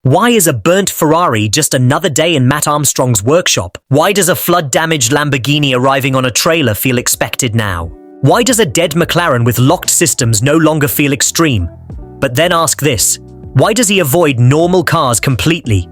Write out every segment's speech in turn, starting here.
Why is a burnt Ferrari just another day in Matt Armstrong's workshop? Why does a flood-damaged Lamborghini arriving on a trailer feel expected now? Why does a dead McLaren with locked systems no longer feel extreme? But then ask this, why does he avoid normal cars completely?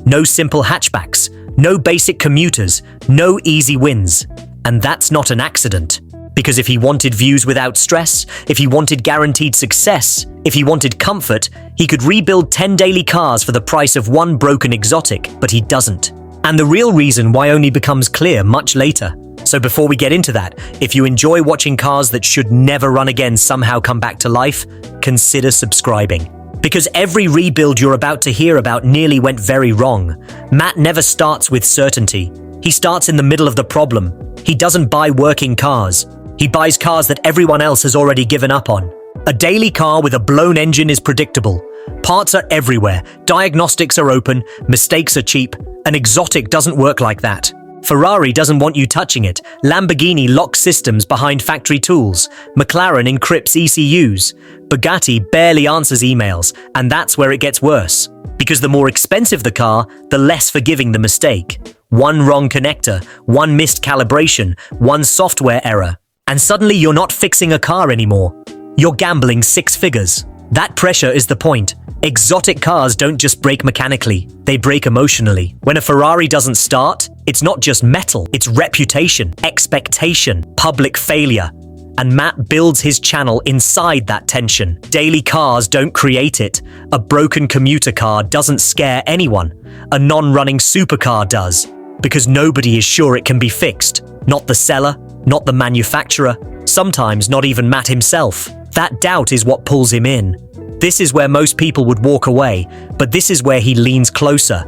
No simple hatchbacks, no basic commuters, no easy wins. And that's not an accident. Because if he wanted views without stress, if he wanted guaranteed success, if he wanted comfort, he could rebuild 10 daily cars for the price of one broken exotic, but he doesn't. And the real reason why only becomes clear much later. So before we get into that, if you enjoy watching cars that should never run again somehow come back to life, consider subscribing. Because every rebuild you're about to hear about nearly went very wrong. Matt never starts with certainty. He starts in the middle of the problem. He doesn't buy working cars. He buys cars that everyone else has already given up on. A daily car with a blown engine is predictable. Parts are everywhere, diagnostics are open, mistakes are cheap. An exotic doesn't work like that. Ferrari doesn't want you touching it. Lamborghini locks systems behind factory tools. McLaren encrypts ECUs. Bugatti barely answers emails, and that's where it gets worse. Because the more expensive the car, the less forgiving the mistake. One wrong connector, one missed calibration, one software error. And suddenly you're not fixing a car anymore. You're gambling 6 figures. That pressure is the point. Exotic cars don't just break mechanically, they break emotionally. When a Ferrari doesn't start, it's not just metal, it's reputation, expectation, public failure. And Matt builds his channel inside that tension. Daily cars don't create it. A broken commuter car doesn't scare anyone. A non-running supercar does. Because nobody is sure it can be fixed. Not the seller, not the manufacturer, sometimes not even Matt himself. That doubt is what pulls him in. This is where most people would walk away, but this is where he leans closer.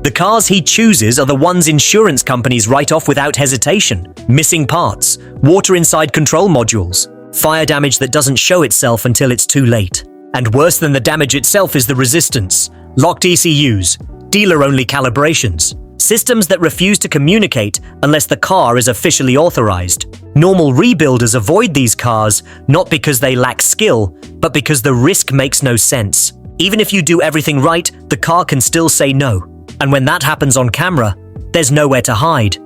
The cars he chooses are the ones insurance companies write off without hesitation. Missing parts, water inside control modules, fire damage that doesn't show itself until it's too late. And worse than the damage itself is the resistance. Locked ECUs, dealer-only calibrations. Systems that refuse to communicate unless the car is officially authorized. Normal rebuilders avoid these cars not because they lack skill, but because the risk makes no sense. Even if you do everything right, the car can still say no. And when that happens on camera, there's nowhere to hide.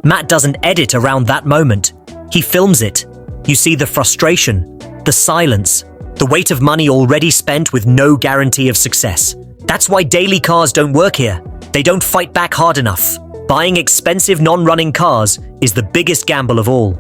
Matt doesn't edit around that moment. He films it. You see the frustration, the silence, the weight of money already spent with no guarantee of success. That's why daily cars don't work here. They don't fight back hard enough. Buying expensive non-running cars is the biggest gamble of all.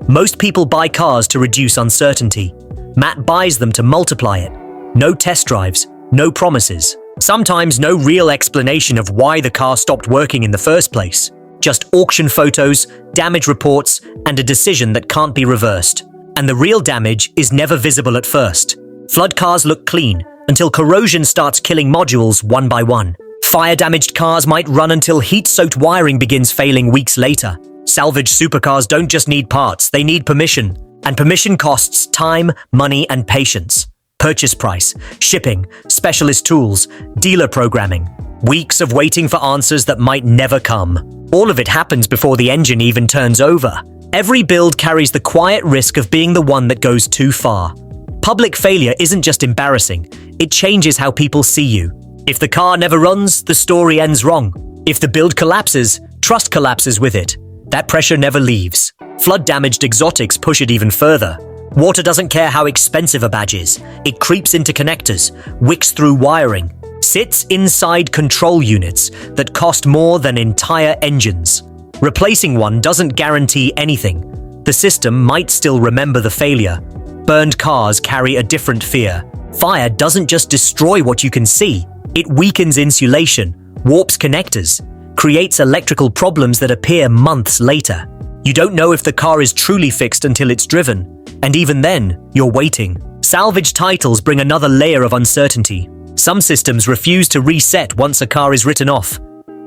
Most people buy cars to reduce uncertainty. Matt buys them to multiply it. No test drives, no promises. Sometimes no real explanation of why the car stopped working in the first place. Just auction photos, damage reports, and a decision that can't be reversed. And the real damage is never visible at first. Flood cars look clean until corrosion starts killing modules one by one. Fire-damaged cars might run until heat-soaked wiring begins failing weeks later. Salvaged supercars don't just need parts, they need permission. And permission costs time, money, and patience. Purchase price, shipping, specialist tools, dealer programming. Weeks of waiting for answers that might never come. All of it happens before the engine even turns over. Every build carries the quiet risk of being the one that goes too far. Public failure isn't just embarrassing, it changes how people see you. If the car never runs, the story ends wrong. If the build collapses, trust collapses with it. That pressure never leaves. Flood-damaged exotics push it even further. Water doesn't care how expensive a badge is. It creeps into connectors, wicks through wiring, sits inside control units that cost more than entire engines. Replacing one doesn't guarantee anything. The system might still remember the failure. Burned cars carry a different fear. Fire doesn't just destroy what you can see. It weakens insulation, warps connectors, creates electrical problems that appear months later. You don't know if the car is truly fixed until it's driven, and even then, you're waiting. Salvage titles bring another layer of uncertainty. Some systems refuse to reset once a car is written off.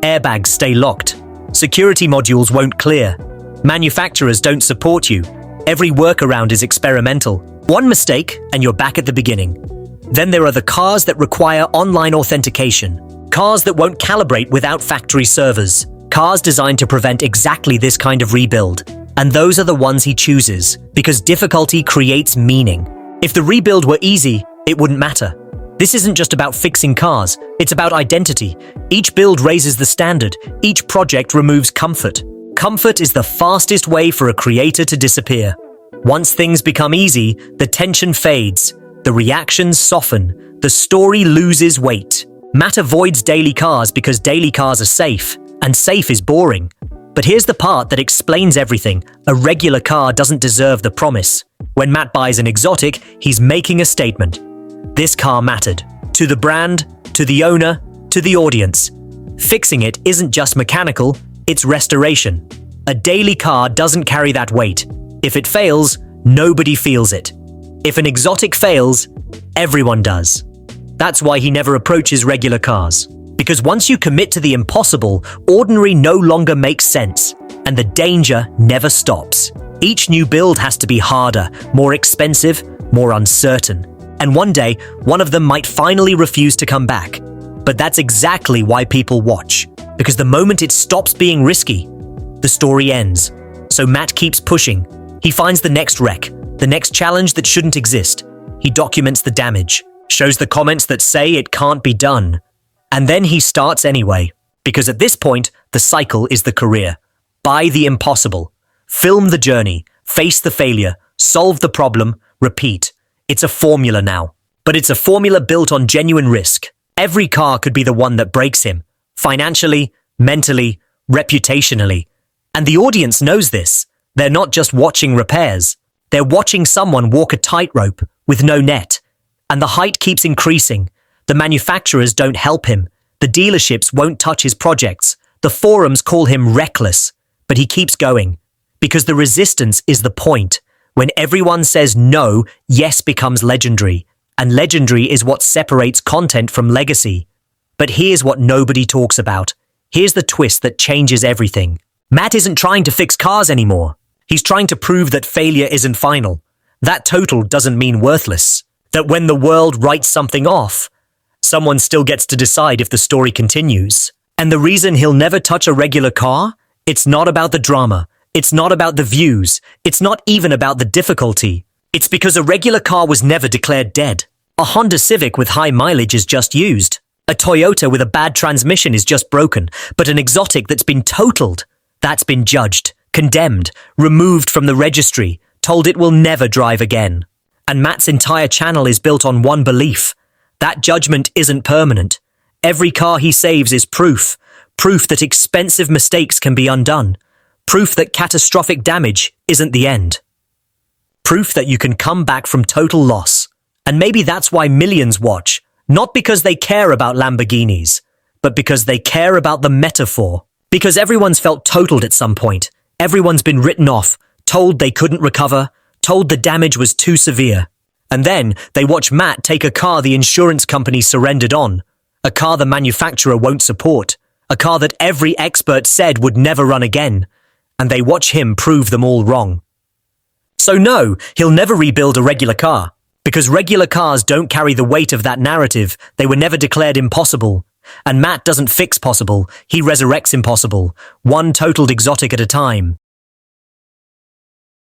Airbags stay locked. Security modules won't clear. Manufacturers don't support you. Every workaround is experimental. One mistake, and you're back at the beginning. Then there are the cars that require online authentication. Cars that won't calibrate without factory servers. Cars designed to prevent exactly this kind of rebuild. And those are the ones he chooses, because difficulty creates meaning. If the rebuild were easy, it wouldn't matter. This isn't just about fixing cars, it's about identity. Each build raises the standard, each project removes comfort. Comfort is the fastest way for a creator to disappear. Once things become easy, the tension fades, the reactions soften, the story loses weight. Matt avoids daily cars because daily cars are safe, and safe is boring. But here's the part that explains everything. A regular car doesn't deserve the promise. When Matt buys an exotic, he's making a statement. This car mattered. To the brand, to the owner, to the audience. Fixing it isn't just mechanical, it's restoration. A daily car doesn't carry that weight. If it fails, nobody feels it. If an exotic fails, everyone does. That's why he never approaches regular cars. Because once you commit to the impossible, ordinary no longer makes sense, and the danger never stops. Each new build has to be harder, more expensive, more uncertain. And one day, one of them might finally refuse to come back. But that's exactly why people watch. Because the moment it stops being risky, the story ends. So Matt keeps pushing. He finds the next wreck, the next challenge that shouldn't exist. He documents the damage, shows the comments that say it can't be done. And then he starts anyway. Because at this point, the cycle is the career. Buy the impossible. Film the journey. Face the failure. Solve the problem. Repeat. It's a formula now. But it's a formula built on genuine risk. Every car could be the one that breaks him. Financially, mentally, reputationally. And the audience knows this. They're not just watching repairs. They're watching someone walk a tightrope with no net. And the height keeps increasing. The manufacturers don't help him. The dealerships won't touch his projects. The forums call him reckless. But he keeps going. Because the resistance is the point. When everyone says no, yes becomes legendary. And legendary is what separates content from legacy. But here's what nobody talks about. Here's the twist that changes everything. Matt isn't trying to fix cars anymore. He's trying to prove that failure isn't final. That total doesn't mean worthless. That when the world writes something off, someone still gets to decide if the story continues. And the reason he'll never touch a regular car? It's not about the drama. It's not about the views. It's not even about the difficulty. It's because a regular car was never declared dead. A Honda Civic with high mileage is just used. A Toyota with a bad transmission is just broken. But an exotic that's been totaled, that's been judged, condemned, removed from the registry, told it will never drive again. And Matt's entire channel is built on one belief. That judgment isn't permanent. Every car he saves is proof. Proof that expensive mistakes can be undone. Proof that catastrophic damage isn't the end. Proof that you can come back from total loss. And maybe that's why millions watch. Not because they care about Lamborghinis, but because they care about the metaphor. Because everyone's felt totaled at some point. Everyone's been written off, told they couldn't recover, told the damage was too severe. And then they watch Matt take a car the insurance company surrendered on. A car the manufacturer won't support. A car that every expert said would never run again. And they watch him prove them all wrong. So no, he'll never rebuild a regular car. Because regular cars don't carry the weight of that narrative. They were never declared impossible. And Matt doesn't fix possible, he resurrects impossible. One totaled exotic at a time.